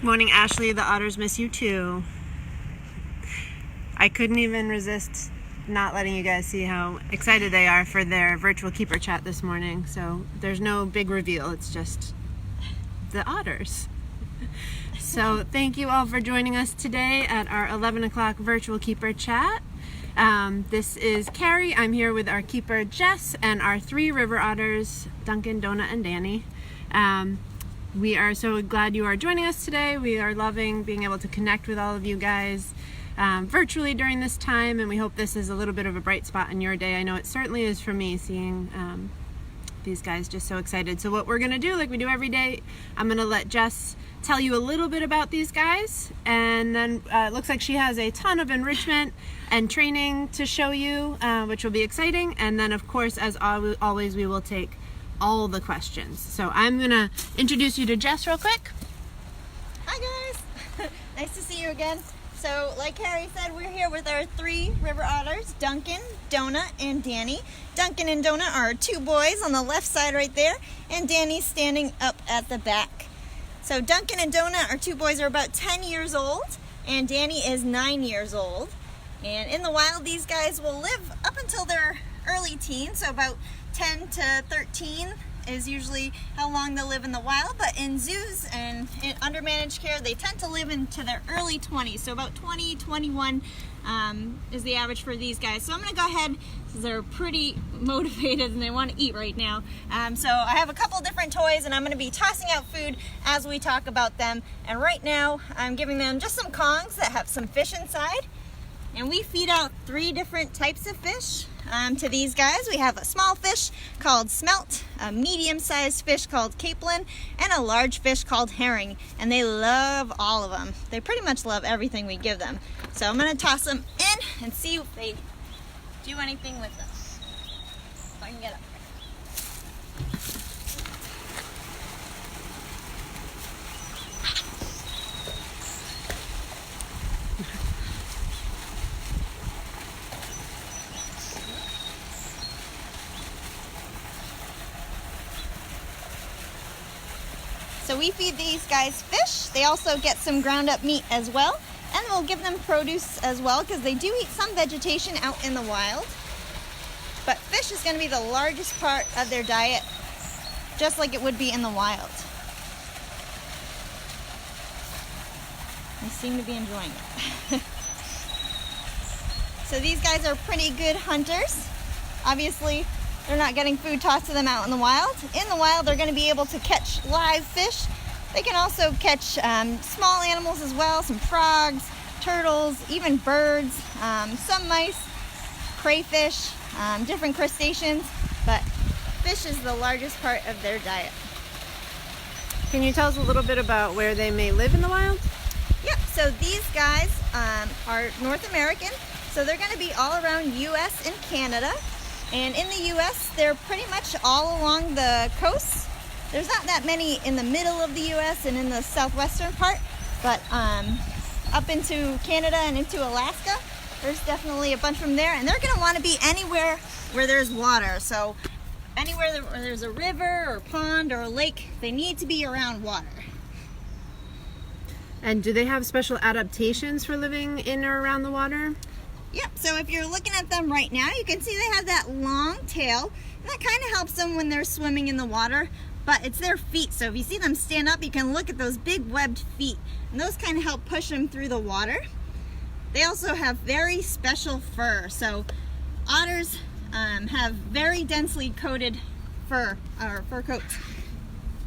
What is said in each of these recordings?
Morning, Ashley. The otters miss you too. I couldn't even resist not letting you guys see how excited they are for their virtual keeper chat this morning. So there's no big reveal. It's just the otters. So thank you all for joining us today at our 11 o'clock virtual keeper chat. This is Carrie. I'm here with our keeper Jess and our 3 river otters, Duncan, Donna, and Dani. We are so glad you are joining us today. We are loving being able to connect with all of you guys virtually during this time, and we hope this is a little bit of a bright spot in your day. I know it certainly is for me, seeing these guys just so excited. So what we're gonna do, like we do every day, I'm gonna let Jess tell you a little bit about these guys, and then it looks like she has a ton of enrichment and training to show you, which will be exciting. And then of course, as always, we will take all the questions. So I'm gonna introduce you to Jess real quick. Hi guys, nice to see you again. So like Harry said, we're here with our 3 river otters, Duncan, Donna, and Dani. Duncan and Donna are 2 boys on the left side right there, and Dani's standing up at the back. So Duncan and Donna, our 2 boys, are about 10 years old, and Dani is 9 years old. And in the wild, these guys will live up until their early teens, so about 10 to 13 is usually how long they'll live in the wild, but in zoos and under managed care, they tend to live into their early 20s, so about 20, 21 is the average for these guys. So I'm going to go ahead, because they're pretty motivated and they want to eat right now. So I have a couple different toys, and I'm going to be tossing out food as we talk about them. And right now, I'm giving them just some Kongs that have some fish inside. And we feed out 3 different types of fish to these guys. We have a small fish called smelt, a medium-sized fish called capelin, and a large fish called herring. And they love all of them. They pretty much love everything we give them. So I'm going to toss them in and see if they do anything with them. If I can get up. So we feed these guys fish. They also get some ground up meat as well. And we'll give them produce as well, because they do eat some vegetation out in the wild. But fish is going to be the largest part of their diet, just like it would be in the wild. They seem to be enjoying it. So these guys are pretty good hunters. Obviously, they're not getting food tossed to them out in the wild. In the wild, they're going to be able to catch live fish. They can also catch small animals as well, some frogs, turtles, even birds, some mice, crayfish, different crustaceans, but fish is the largest part of their diet. Can you tell us a little bit about where they may live in the wild? Yep, so these guys are North American, so they're going to be all around US and Canada. And in the US, they're pretty much all along the coast. There's not that many in the middle of the US and in the southwestern part, but up into Canada and into Alaska, there's definitely a bunch from there. And they're going to want to be anywhere where there's water. So anywhere where there's a river or pond or a lake, they need to be around water. And do they have special adaptations for living in or around the water? Yep, so if you're looking at them right now, you can see they have that long tail, and that kind of helps them when they're swimming in the water, but it's their feet. So if you see them stand up, you can look at those big webbed feet, and those kind of help push them through the water. They also have very special fur. So otters have very densely coated fur, or fur coats.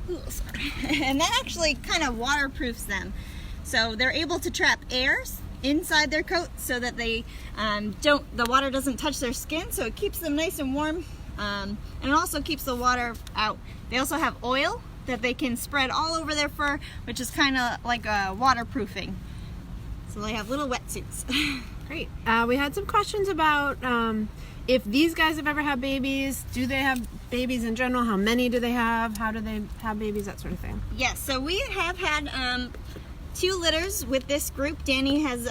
Ooh, sorry. And that actually kind of waterproofs them. So they're able to trap air inside their coat so that they the water doesn't touch their skin, so it keeps them nice and warm, and it also keeps the water out. They also have oil that they can spread all over their fur, which is kind of like waterproofing. So they have little wetsuits. Great. We had some questions about if these guys have ever had babies. Do they have babies in general? How many do they have? How do they have babies? That sort of thing. Yes, so we have had 2 litters with this group. Dani has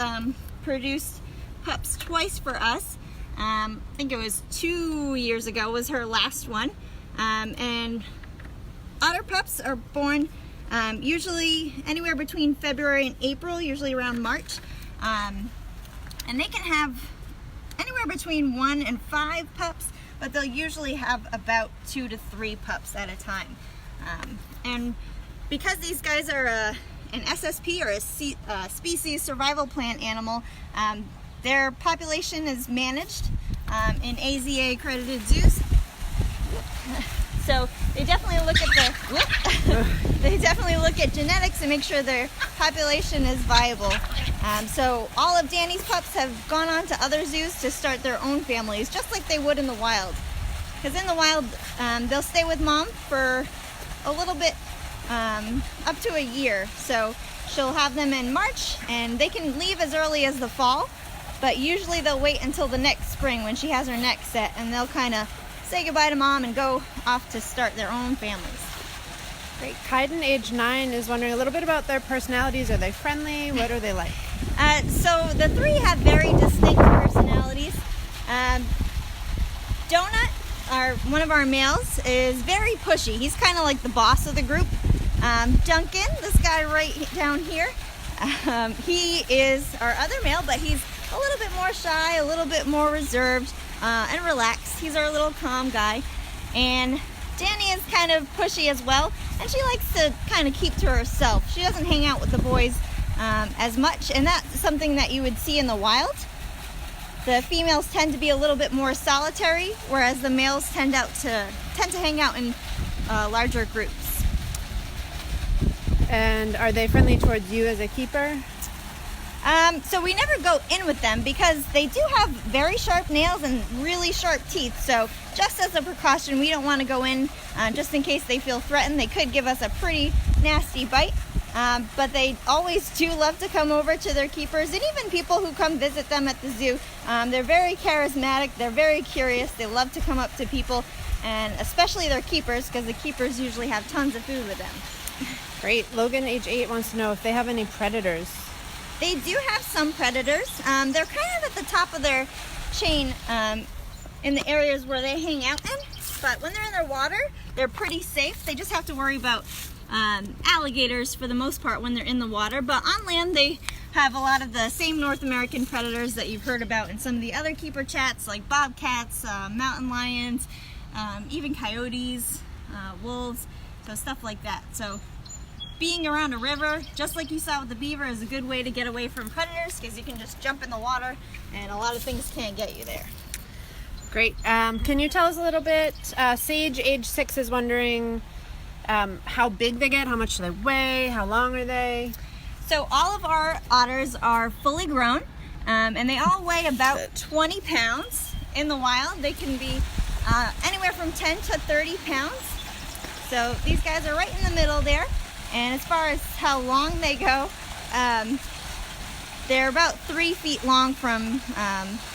produced pups twice for us. I think it was 2 years ago was her last one. And otter pups are born usually anywhere between February and April, usually around March. And they can have anywhere between 1 and 5 pups, but they'll usually have about 2 to 3 pups at a time. And because these guys are an SSP, or a species survival plan animal, their population is managed in AZA accredited zoos. So they definitely look at they definitely look at genetics and make sure their population is viable. So all of Dani's pups have gone on to other zoos to start their own families, just like they would in the wild. Because in the wild, they'll stay with mom for a little bit, up to a year. So she'll have them in March, and they can leave as early as the fall, but usually they'll wait until the next spring when she has her neck set, and they'll kind of say goodbye to mom and go off to start their own families. Great. Kaiden, age 9, is wondering a little bit about their personalities. Are they friendly? What are they like? So the 3 have very distinct personalities. Donut, one of our males, is very pushy. He's kind of like the boss of the group. Duncan, this guy right down here, he is our other male, but he's a little bit more shy, a little bit more reserved, and relaxed. He's our little calm guy. And Dani is kind of pushy as well, and she likes to kind of keep to herself. She doesn't hang out with the boys as much, and that's something that you would see in the wild. The females tend to be a little bit more solitary, whereas the males tend to hang out in larger groups. And are they friendly towards you as a keeper? So we never go in with them because they do have very sharp nails and really sharp teeth. So just as a precaution, we don't want to go in just in case they feel threatened. They could give us a pretty nasty bite. But they always do love to come over to their keepers, and even people who come visit them at the zoo. They're very charismatic. They're very curious. They love to come up to people, and especially their keepers, because the keepers usually have tons of food with them. Great. Logan, age 8, wants to know if they have any predators. They do have some predators. They're kind of at the top of their chain in the areas where they hang out in. But when they're in their water, they're pretty safe. They just have to worry about alligators for the most part when they're in the water. But on land, they have a lot of the same North American predators that you've heard about in some of the other keeper chats, like bobcats, mountain lions, even coyotes, wolves, so stuff like that. So being around a river, just like you saw with the beaver, is a good way to get away from predators because you can just jump in the water and a lot of things can't get you there. Great. Can you tell us a little bit? Sage, age 6, is wondering how big they get, how much do they weigh, how long are they? So all of our otters are fully grown, and they all weigh about 20 pounds. In the wild, they can be anywhere from 10 to 30 pounds. So these guys are right in the middle there. And as far as how long they go, they're about 3 feet long from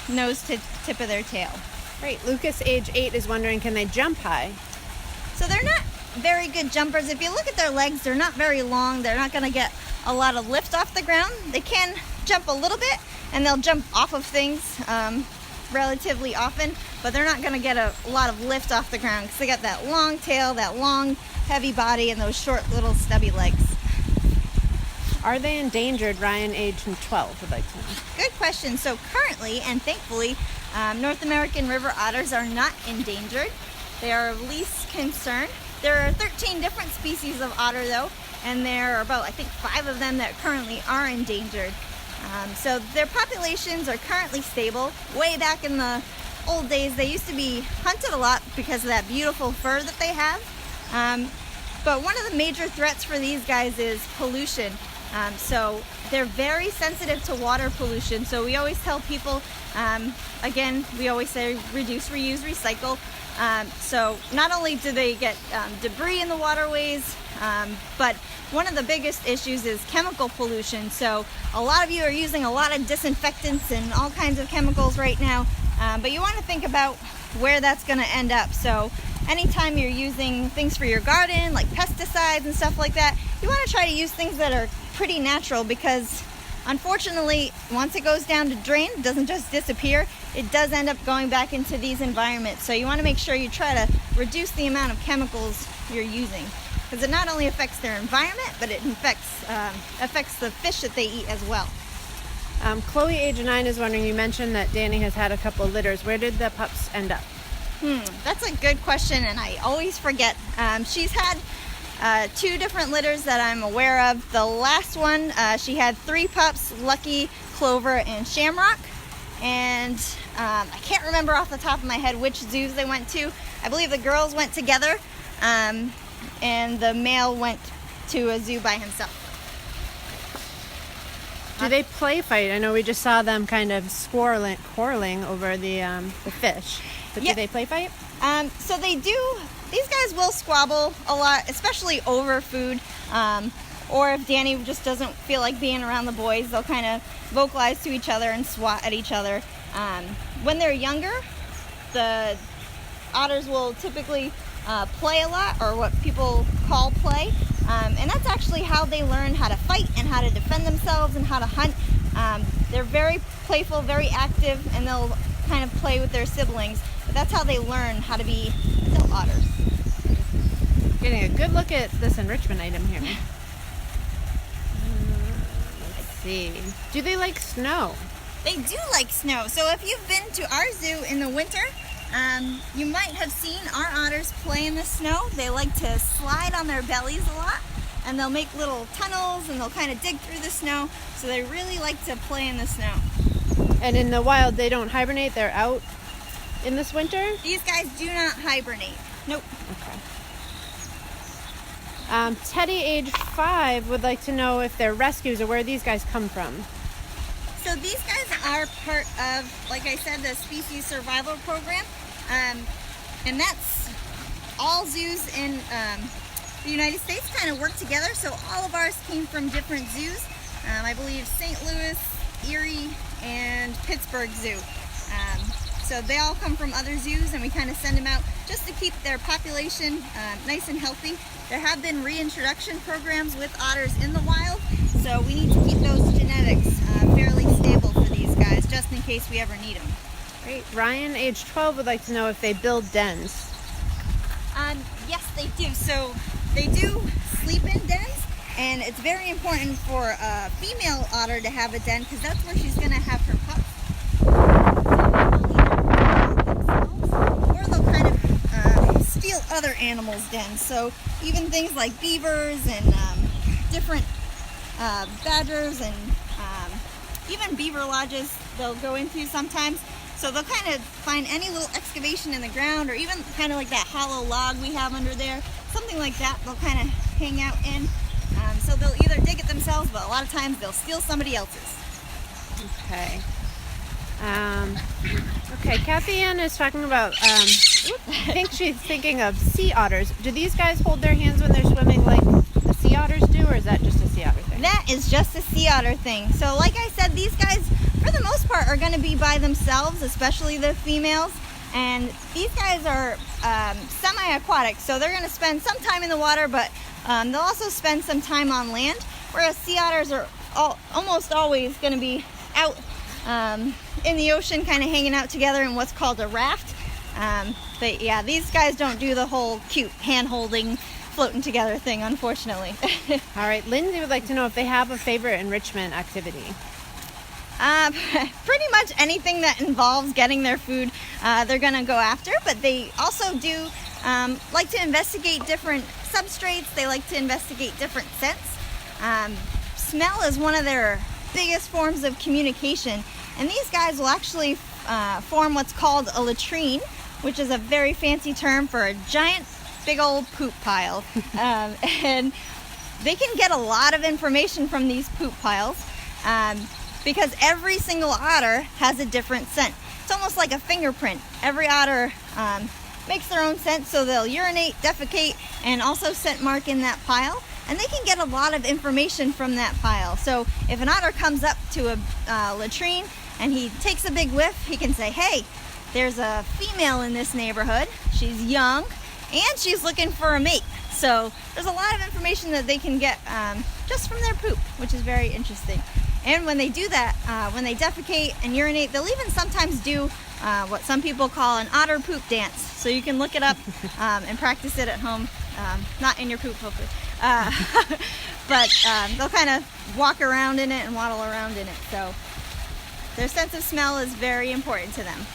nose to tip of their tail. Great. Lucas, age 8, is wondering, can they jump high? So they're not very good jumpers. If you look at their legs, they're not very long. They're not going to get a lot of lift off the ground. They can jump a little bit, and they'll jump off of things relatively often, but they're not going to get a lot of lift off the ground because they got that long tail, that long heavy body, and those short little stubby legs. Are they endangered? Ryan, age 12, would like to know. Good question. So currently, and thankfully, North American river otters are not endangered. They are of least concern. There are 13 different species of otter though, and there are about, I think, 5 of them that currently are endangered. So their populations are currently stable. Way back in the old days, they used to be hunted a lot because of that beautiful fur that they have. But one of the major threats for these guys is pollution. So they're very sensitive to water pollution. So we always tell people, again, we always say reduce, reuse, recycle. So not only do they get debris in the waterways, but one of the biggest issues is chemical pollution. So a lot of you are using a lot of disinfectants and all kinds of chemicals right now, but you want to think about where that's going to end up. So anytime you're using things for your garden, like pesticides and stuff like that, you want to try to use things that are pretty natural, because unfortunately, once it goes down to drain, it doesn't just disappear. It does end up going back into these environments. So you want to make sure you try to reduce the amount of chemicals you're using. because it not only affects their environment, but it affects the fish that they eat as well. Chloe, age 9, is wondering, you mentioned that Dani has had a couple litters. Where did the pups end up? That's a good question, and I always forget. She's had 2 different litters that I'm aware of. The last one, she had 3 pups, Lucky, Clover, and Shamrock. And I can't remember off the top of my head which zoos they went to. I believe the girls went together, and the male went to a zoo by himself. Do they play fight? I know we just saw them kind of quarreling over the fish. But Yeah. Do they play fight? So they do. These guys will squabble a lot, especially over food. Or if Dani just doesn't feel like being around the boys, they'll kind of vocalize to each other and swat at each other. When they're younger, the otters will typically play a lot, or what people call play. And that's actually how they learn how to fight and how to defend themselves and how to hunt. They're very playful, very active, and they'll kind of play with their siblings. But that's how they learn how to be adult otters. Getting a good look at this enrichment item here. Let's see. Do they like snow? They do like snow. So if you've been to our zoo in the winter, you might have seen our otters play in the snow. They like to slide on their bellies a lot, and they'll make little tunnels, and they'll kind of dig through the snow. So they really like to play in the snow. And in the wild, they don't hibernate. They're out in this winter? These guys do not hibernate. Nope. Okay. Teddy, age 5, would like to know if they're rescues or where these guys come from. So these guys are part of, like I said, the species survival program. And that's all zoos in the United States kind of work together. So all of ours came from different zoos. I believe St. Louis, Erie, and Pittsburgh Zoo. So they all come from other zoos, and we kind of send them out just to keep their population nice and healthy. There have been reintroduction programs with otters in the wild, so we need to keep those genetics fairly stable for these guys, just in case we ever need them. Great. Ryan, age 12, would like to know if they build dens. Yes, they do. So they do sleep in dens, and it's very important for a female otter to have a den, because that's where she's going to have her pups. Or they'll kind of steal other animals' dens. So even things like beavers and different badgers and even beaver lodges they'll go into sometimes. So they'll kind of find any little excavation in the ground, or even kind of like that hollow log we have under there, something like that they'll kind of hang out in. So they'll either dig it themselves, but a lot of times they'll steal somebody else's. Okay. Okay, Kathy Ann is talking about, I think she's thinking of sea otters. Do these guys hold their hands when they're swimming like the sea otters do, or is that just a sea otter thing? That is just a sea otter thing. So like I said, these guys, for the most part, are going to be by themselves, especially the females. And these guys are semi-aquatic, so they're going to spend some time in the water, but they'll also spend some time on land, whereas sea otters are almost always going to be out in the ocean, kind of hanging out together in what's called a raft. But yeah, these guys don't do the whole cute hand-holding, floating together thing, unfortunately. All right, Lindsay would like to know if they have a favorite enrichment activity. Pretty much anything that involves getting their food, they're going to go after, but they also do like to investigate different substrates. They like to investigate different scents. Smell is one of their biggest forms of communication, and these guys will actually form what's called a latrine, which is a very fancy term for a giant big old poop pile. And they can get a lot of information from these poop piles because every single otter has a different scent. It's almost like a fingerprint. Every otter makes their own scent, so they'll urinate, defecate, and also scent mark in that pile. And they can get a lot of information from that pile. So if an otter comes up to a latrine and he takes a big whiff, he can say, hey, there's a female in this neighborhood. She's young and she's looking for a mate. So there's a lot of information that they can get just from their poop, which is very interesting. And when they do that, when they defecate and urinate, they'll even sometimes do what some people call an otter poop dance. So you can look it up and practice it at home. not in your poop, hopefully. But they'll kind of walk around in it and waddle around in it. So their sense of smell is very important to them.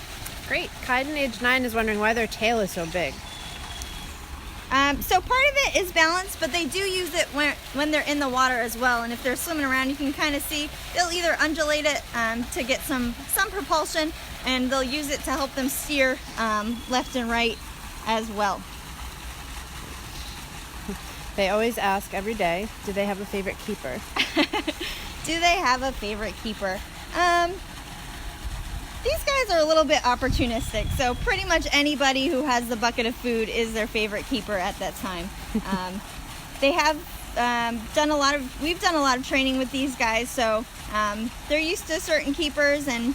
Great. Kaiden, age 9, is wondering why their tail is so big. So part of it is balance, but they do use it when they're in the water as well. And if they're swimming around, you can kind of see they'll either undulate it to get some propulsion, and they'll use it to help them steer left and right as well. They always ask every day, do they have a favorite keeper? Do they have a favorite keeper? These guys are a little bit opportunistic, so pretty much anybody who has the bucket of food is their favorite keeper at that time. They have we've done a lot of training with these guys, so they're used to certain keepers, and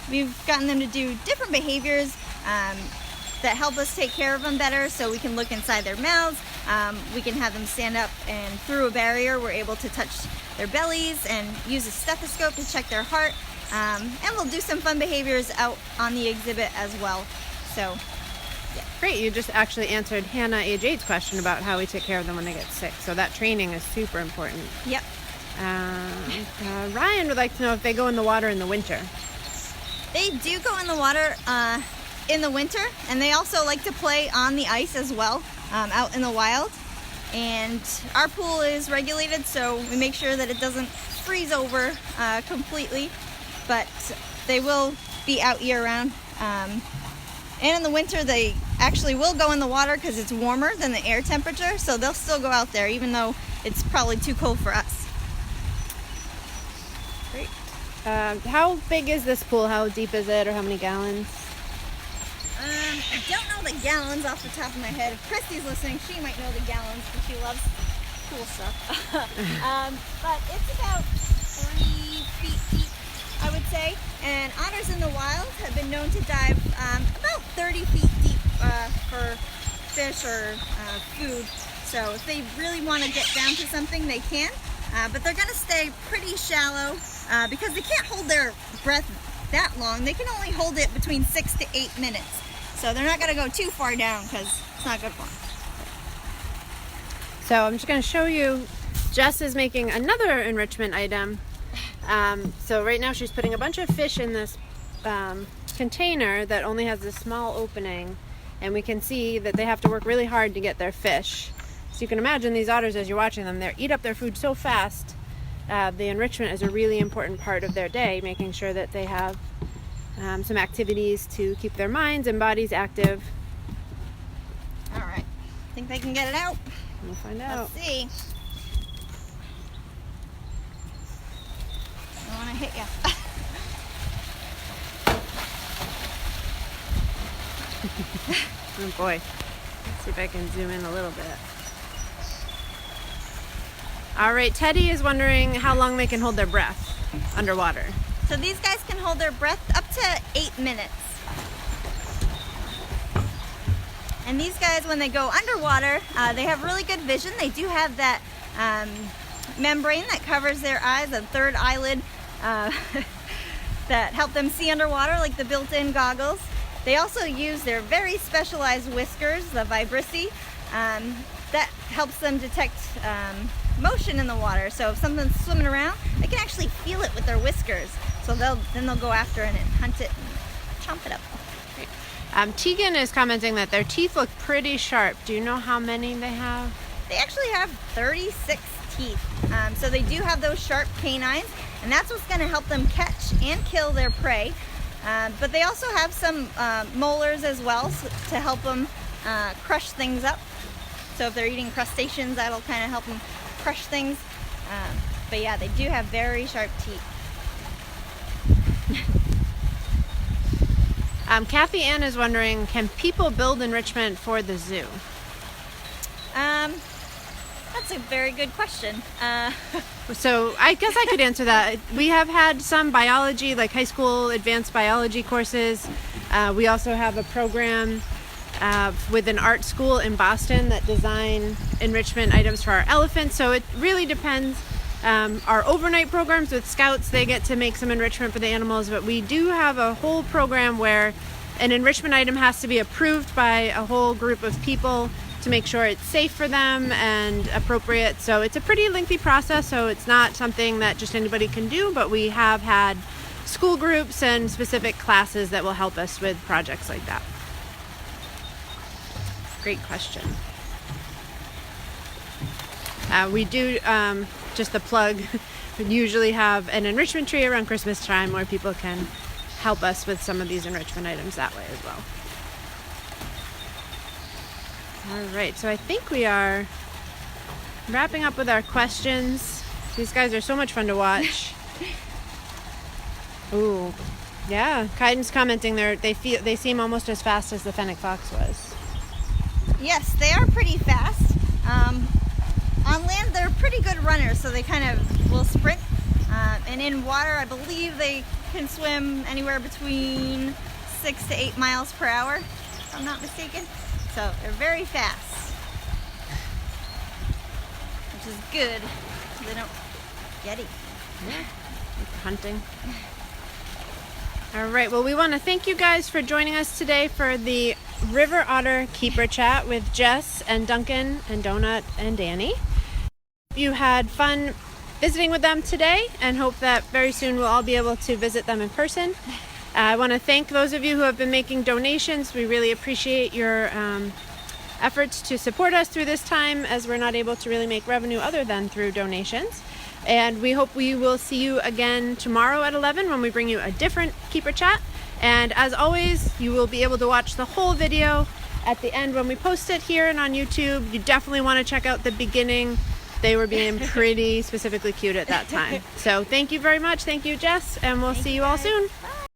we've gotten them to do different behaviors that help us take care of them better, so we can look inside their mouths. We can have them stand up, and through a barrier we're able to touch their bellies and use a stethoscope to check their heart. And we'll do some fun behaviors out on the exhibit as well. So, yeah. Great. You just actually answered Hannah, age 8's question about how we take care of them when they get sick. So that training is super important. Yep. Ryan would like to know if they go in the water in the winter. They do go in the water in the winter, and they also like to play on the ice as well, out in the wild. And our pool is regulated, so we make sure that it doesn't freeze over completely. But they will be out year-round. And in the winter, they actually will go in the water because it's warmer than the air temperature, so they'll still go out there even though it's probably too cold for us. Great. How big is this pool? How deep is it, or how many gallons? I don't know the gallons off the top of my head. If Christy's listening, she might know the gallons because she loves pool stuff. But it's about 3 feet deep, I would say, and otters in the wild have been known to dive about 30 feet deep for fish or food. So if they really want to get down to something, they can, but they're going to stay pretty shallow because they can't hold their breath that long. They can only hold it between 6 to 8 minutes, so they're not going to go too far down because it's not good for them. So I'm just going to show you, Jess is making another enrichment item. So right now she's putting a bunch of fish in this container that only has this small opening, and we can see that they have to work really hard to get their fish. So you can imagine these otters, as you're watching them, they eat up their food so fast. The enrichment is a really important part of their day, making sure that they have some activities to keep their minds and bodies active. All right, think they can get it out? We'll find out. Let's see. I want to hit you. Oh boy. Let's see if I can zoom in a little bit. All right, Teddy is wondering how long they can hold their breath underwater. So these guys can hold their breath up to 8 minutes. And these guys, when they go underwater, they have really good vision. They do have that membrane that covers their eyes, a third eyelid that help them see underwater, like the built-in goggles. They also use their very specialized whiskers, the vibrissae, that helps them detect motion in the water. So if something's swimming around, they can actually feel it with their whiskers. So they'll go after it and hunt it and chomp it up. Tegan is commenting that their teeth look pretty sharp. Do you know how many they have? They actually have 36 teeth. So they do have those sharp canines, and that's what's going to help them catch and kill their prey. But they also have some molars as well, to help them crush things up. So if they're eating crustaceans, that'll kind of help them crush things. But yeah, they do have very sharp teeth. Kathy Ann is wondering, can people build enrichment for the zoo? That's a very good question. So I guess I could answer that. We have had some biology, like high school advanced biology courses. We also have a program with an art school in Boston that design enrichment items for our elephants. So it really depends. Our overnight programs with scouts, they get to make some enrichment for the animals, but we do have a whole program where an enrichment item has to be approved by a whole group of people to make sure it's safe for them and appropriate. So it's a pretty lengthy process, so it's not something that just anybody can do, but we have had school groups and specific classes that will help us with projects like that. Great question. We do, just the plug, we usually have an enrichment tree around Christmas time where people can help us with some of these enrichment items that way as well. All right, so I think we are wrapping up with our questions. These guys are so much fun to watch. Ooh, yeah. Kaiden's commenting they seem almost as fast as the fennec fox was. Yes, they are pretty fast. On land, they're pretty good runners, so they kind of will sprint. And in water, I believe they can swim anywhere between 6 to 8 miles per hour, if I'm not mistaken. So they're very fast, which is good, so they don't get eaten. Yeah, hunting. All right, well, we want to thank you guys for joining us today for the River Otter Keeper Chat with Jess and Duncan and Donut and Dani. You had fun visiting with them today and hope that very soon we'll all be able to visit them in person. I want to thank those of you who have been making donations. We really appreciate your efforts to support us through this time, as we're not able to really make revenue other than through donations. And we hope we will see you again tomorrow at 11 when we bring you a different Keeper Chat. And as always, you will be able to watch the whole video at the end when we post it here and on YouTube. You definitely want to check out the beginning. They were being pretty specifically cute at that time. So thank you very much. Thank you, Jess, and we'll see you all soon. Bye.